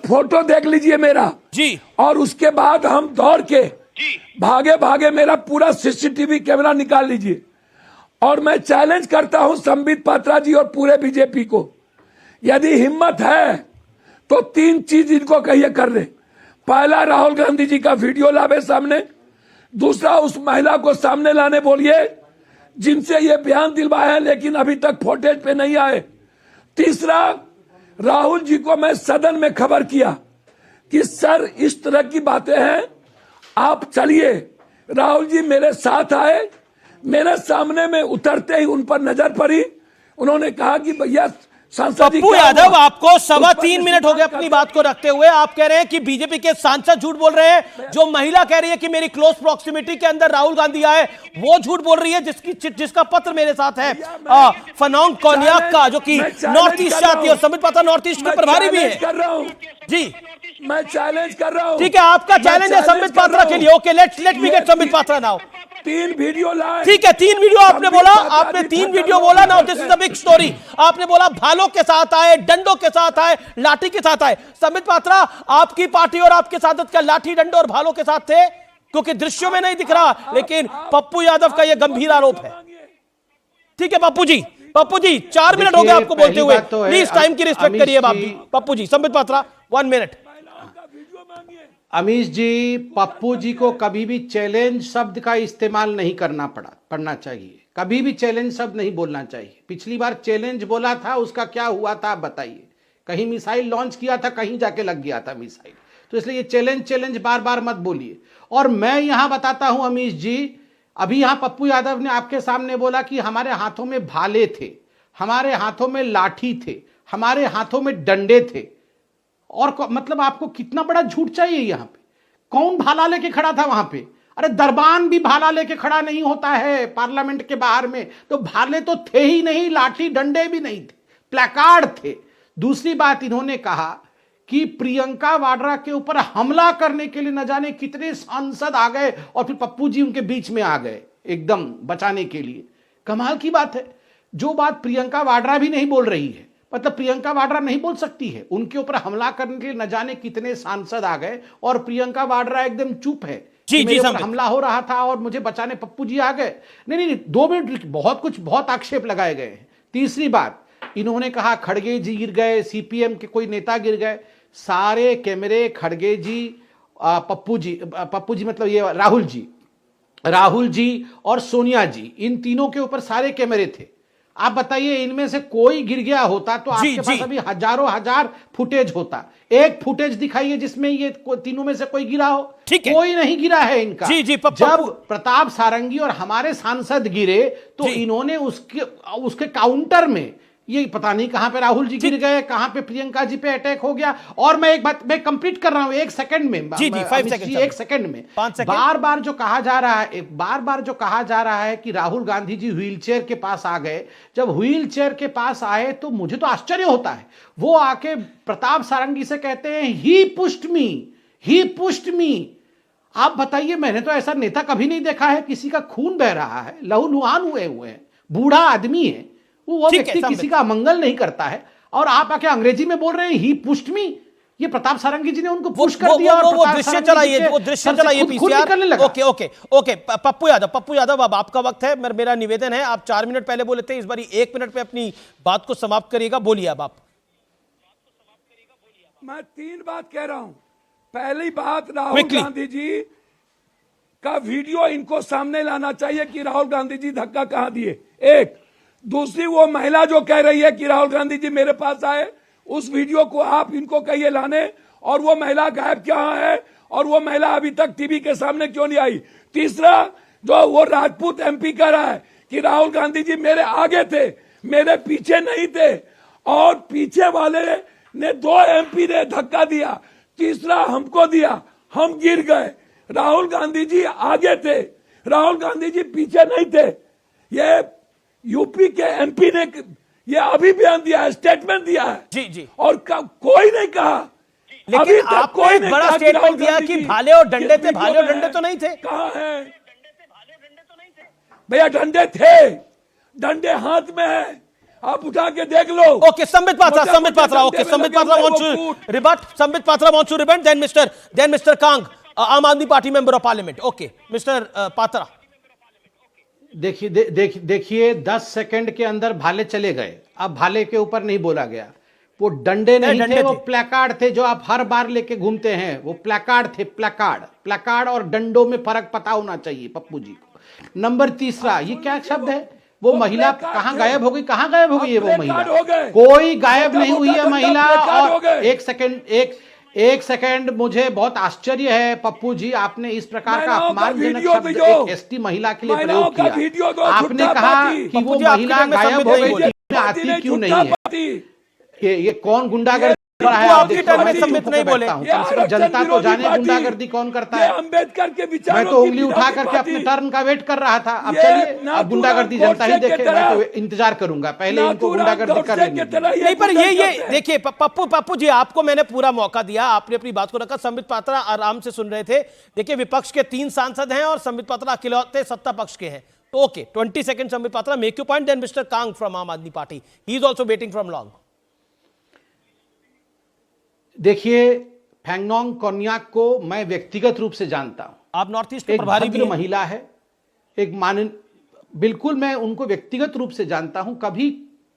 Photo देख लीजिए मेरा जी। और उसके बाद हम दौड़ के भागे भागे मेरा पूरा सीसीटीवी कैमरा निकाल लीजिए। और मैं चैलेंज करता हूं संबित पात्रा जी और पूरे बीजेपी को, यदि हिम्मत है तो 3 चीज इनको कहिए कर दे। पहला, राहुल गांधी जी का वीडियो लावे सामने। दूसरा, उस महिला को सामने लाने बोलिए जिनसे ये बयान दिलवाया लेकिन अभी तक फुटेज पे नहीं आए। तीसरा, राहुल जी को मैं सदन में खबर किया कि सर इस तरह की बातें हैं, आप चलिए। राहुल जी मेरे साथ आए, मेरे सामने में उतरते ही उन पर नजर पड़ी। उन्होंने कहा कि भैया सांसद जी, पप्पू यादव आपको 3.25 मिनट हो गए अपनी बात को रखते हुए। आप कह रहे हैं कि बीजेपी के सांसद झूठ बोल रहे हैं। जो महिला कह रही है कि मेरी क्लोज प्रॉक्सिमिटी के अंदर राहुल गांधी आए, वो झूठ बोल रही है, जिसका पत्र मेरे साथ है फनोंग कोन्याक का, जो कि नॉर्थ ईस्ट से आती है। संबित पात्रा नॉर्थ ईस्ट के प्रभारी भी है। कर रहा हूं जी, मैं चैलेंज कर रहा हूं। ठीक है, आपका चैलेंज है संबित पात्रा के लिए। Okay, let me gate Sambit Patra now. 3 video लाए। ठीक है, 3 वीडियो आपने बोला, आपने 3 वीडियो बोला। Now this is a big story. आपने बोला भालों के साथ आए, डंडों के साथ आए, लाठी के साथ आए। संबित पात्रा, आपकी पार्टी और आपके सांसद का लाठी, डंडों और भालों के साथ थे? क्योंकि दृश्यों में नहीं दिख रहा, लेकिन पप्पू यादव का यह गंभीर आरोप है। ठीक है पप्पू जी, 4 मिनट हो गए आपको बोलते हुए। प्लीज टाइम की रिस्पेक्ट करिए पप्पू जी। संबित पात्रा 1 मिनट। अमीश जी, पप्पू जी को कभी भी चैलेंज शब्द का इस्तेमाल नहीं पड़ना चाहिए। कभी भी चैलेंज शब्द नहीं बोलना चाहिए। पिछली बार चैलेंज बोला था, उसका क्या हुआ था आप बताइए। कहीं मिसाइल लॉन्च किया था, कहीं जाके लग गया था मिसाइल। तो इसलिए चैलेंज बार बार मत बोलिए। और मैं यहां बताता हूं अमीश जी, अभी यहां पप्पू यादव ने आपके सामने बोला कि हमारे हाथों में भाले थे, हमारे हाथों में लाठी थे, हमारे हाथों में डंडे थे। और मतलब आपको कितना बड़ा झूठ चाहिए। यहां पे कौन भाला लेके खड़ा था वहां पे? अरे दरबान भी भाला लेके खड़ा नहीं होता है पार्लियामेंट के बाहर में। तो भाले तो थे ही नहीं, लाठी डंडे भी नहीं थे, प्लेकार्ड थे। दूसरी बात, इन्होंने कहा कि प्रियंका वाड्रा के ऊपर हमला करने के लिए न जाने कितने सांसद आ गए और फिर पप्पू जी उनके बीच में आ गए एकदम बचाने के लिए। कमाल की बात है। जो बात प्रियंका वाड्रा भी नहीं बोल रही है, मतलब प्रियंका वाड्रा नहीं बोल सकती है, उनके ऊपर हमला करने के लिए न जाने कितने सांसद आ गए और प्रियंका वाड्रा एकदम चुप है। मेरे ऊपर हमला हो रहा था और मुझे बचाने पप्पू जी आ गए। नहीं, 2 मिनट, बहुत आक्षेप लगाए गए हैं। तीसरी बात, इन्होंने कहा खड़गे जी गिर गए, सीपीएम के कोई नेता गिर गए। सारे कैमरे खड़गे जी, पप्पू जी मतलब ये राहुल जी और सोनिया जी, इन तीनों के ऊपर सारे कैमरे थे। आप बताइए, इनमें से कोई गिर गया होता तो आपके पास अभी हजार फुटेज होता। एक फुटेज दिखाइए जिसमें ये तीनों में से कोई गिरा हो। कोई नहीं गिरा है इनका। जब प्रताप सारंगी और हमारे सांसद गिरे तो इन्होंने उसके काउंटर में ये पता नहीं कहां पे राहुल जी गिर गए, कहां पे प्रियंका जी पे अटैक हो गया। और मैं एक बात मैं कंप्लीट कर रहा हूं 1 सेकंड में। 1 सेकंड में बार बार जो कहा जा रहा है कि राहुल गांधी जी व्हीलचेयर के पास आ गए। जब व्हीलचेयर के पास आए तो मुझे तो आश्चर्य होता है। वो आके प्रताप सारंगी से कहते हैं ही पुश्ड मी। आप बताइए, मैंने तो ऐसा नेता कभी नहीं देखा है। किसी का खून बह रहा है, लहूलुहान हुए हैं, बूढ़ा आदमी है वो व्यक्ति किसी का मंगल नहीं करता है, और आप आके अंग्रेजी में बोल रहे हैं ही पुश्ड मी। ये प्रताप सारंगी जी ने उनको पुश कर दिया। वो दृश्य चलाइए पीसीआर। ओके पप्पू यादव अब आपका वक्त है। मेरा निवेदन है, आप 4 मिनट पहले बोले थे, इस बार 1 मिनट में अपनी बात को समाप्त करिएगा। बोलिए अब आप। मैं 3 बात कह रहा हूं। पहली बात, राहुल गांधी जी का वीडियो इनको सामने लाना चाहिए कि राहुल गांधी जी धक्का कहां दिए। एक, दूसरी, वो महिला जो कह रही है कि राहुल गांधी जी मेरे पास आए, उस वीडियो को आप इनको कहिए लाने। और वो महिला गायब कहां है और वो महिला अभी तक टीवी के सामने क्यों नहीं आई। तीसरा, जो वो राजपूत एमपी कह रहा है कि राहुल गांधी जी मेरे आगे थे, मेरे पीछे नहीं थे, और पीछे वाले ने 2 एमपी ने धक्का दिया, तीसरा हमको दिया, हम गिर गए। राहुल गांधी जी आगे थे, राहुल गांधी जी पीछे नहीं थे। ये यूपी के एमपी ने ये अभी बयान दिया है, स्टेटमेंट दिया है। जी। और कोई नहीं कहा, लेकिन आपको एक बड़ा स्टेटमेंट दिया कि भाले और डंडे थे। भाले और डंडे तो नहीं थे। कहां है भैया? डंडे थे, डंडे हाथ में है। आप उठा के देख लो। Okay, Sambit Patra, मोटे- Sambit Patra. मोटे Okay, डंडे Sambit में Patra लगे wants हुए वो to foot. rebut. Sambit Patra wants to rebut. Then Mr. Kang, Aam Aadmi Party member of Parliament. Okay, Mr. Patra. देखिए 10 सेकंड के अंदर भाले चले गए। अब भाले के ऊपर नहीं बोला गया, वो डंडे नहीं डंडे थे, वो थे। प्लेकार्ड थे जो आप हर बार लेके घूमते हैं, वो प्लेकार्ड थे। प्लेकार्ड और डंडों में फर्क पता होना चाहिए पप्पू जी को। नंबर तीसरा, ये क्या शब्द है? वो महिला कहां गायब हो गई? कहां गायब हो गई है वो महिला? कोई गायब नहीं हुई है महिला। और एक सेकंड, मुझे बहुत आश्चर्य है पप्पू जी, आपने इस प्रकार का अपमानजनक शब्द एक एसटी महिला के लिए प्रयोग किया। आपने कहा कि वो महिला गायब हो गई, आती क्यों नहीं है? ये कौन गुंडागर्दी कर रहा है? आपकी टर्न में संबित नहीं बोले। कम से कम जनता तो जाने गुंडागर्दी कौन करता है। अंबेडकर के विचारों मैं तो की उंगली उठा विरोधी करके अपने पार्टी। टर्न का वेट कर रहा था। अब ये चलिए, अब नाथूराम गुंडागर्दी जनता ही गोडसे के देखे, मैं तरह- तो इंतजार करूंगा। पहले इनको नाथूराम गुंडागर्दी कर गोडसे लेने के दीजिए। तरह नहीं, पर ये गुंडागर्दी करते हैं। देखिए पप्पू जी, आपको मैंने पूरा मौका दिया, आपने अपनी बात को रखा। संबित पात्रा आराम से सुन रहे थे। देखिए, विपक्ष के 3 सांसद हैं और संबित पात्रा अकेले सत्ता पक्ष के हैं। तो okay, 20 second Sambit Patra, make you point, then mister Kang from Aam Aadmi Party, he is also waiting from long. देखिए, फैंगनोंग कोन्याक को मैं व्यक्तिगत रूप से जानता हूं। आप नॉर्थ ईस्ट के एक प्रभारी भी भद्र हैं। महिला है, बिल्कुल मैं उनको व्यक्तिगत रूप से जानता हूं।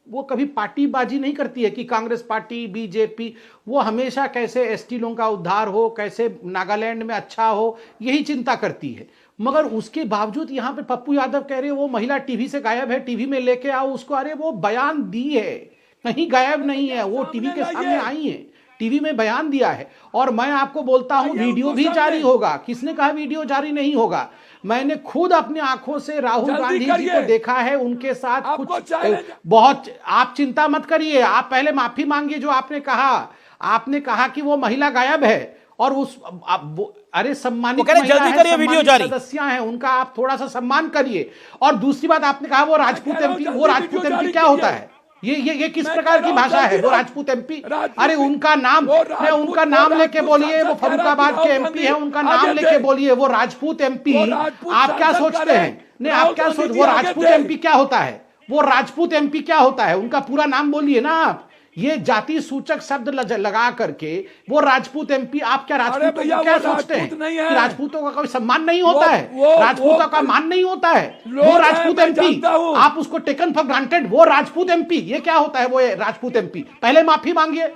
वो कभी पार्टीबाजी नहीं करती है कि कांग्रेस पार्टी, बीजेपी। वो हमेशा कैसे एसटी लोगों का उद्धार हो, कैसे नागालैंड में अच्छा हो, यही चिंता करती है। मगर उसके बावजूद यहां पे पप्पू यादव कह रहे हैं वो महिला टीवी से गायब है, टीवी में लेके आओ उसको। अरे वो बयान दी है, कहीं गायब नहीं है, वो टीवी के सामने आई है, टीवी में बयान दिया है। और मैं आपको बोलता हूं वीडियो भी जारी होगा। किसने कहा वीडियो जारी नहीं होगा? मैंने खुद अपनी आंखों से राहुल गांधी जी को देखा है, उनके साथ कुछ बहुत। आप चिंता मत करिए, आप पहले माफी मांगिए जो आपने कहा। आपने कहा कि वो महिला गायब है और अरे सम्मानित जल्दी करिए, वीडियो सम्मानित जारी सदस्य हैं, उनका आप थोड़ा सा सम्मान करिए। और दूसरी बात, आपने कहा वो राजपूत एमपी क्या होता है? ये किस प्रकार की भाषा है? वो राजपूत एमपी? अरे उनका नाम लेके बोलिए, वो फर्रुखाबाद के एमपी है, उनका नाम लेके बोलिए, वो राजपूत एमपी। आप क्या सोचते हैं? नहीं, आप क्या सोच, वो राजपूत एमपी क्या होता है? वो राजपूत एमपी क्या होता है? उनका पूरा नाम बोलिए ना आप। ये जाति सूचक शब्द लगा करके वो राजपूत एमपी, आप क्या राजपूतों को क्या सोचते हैं कि राजपूतों का कोई सम्मान नहीं होता है? राजपूतों का मान नहीं होता है? वो राजपूत एमपी, आप उसको टेकन फॉर ग्रांटेड, वो राजपूत एमपी, ये क्या होता है वो राजपूत एमपी? पहले माफी मांगिए।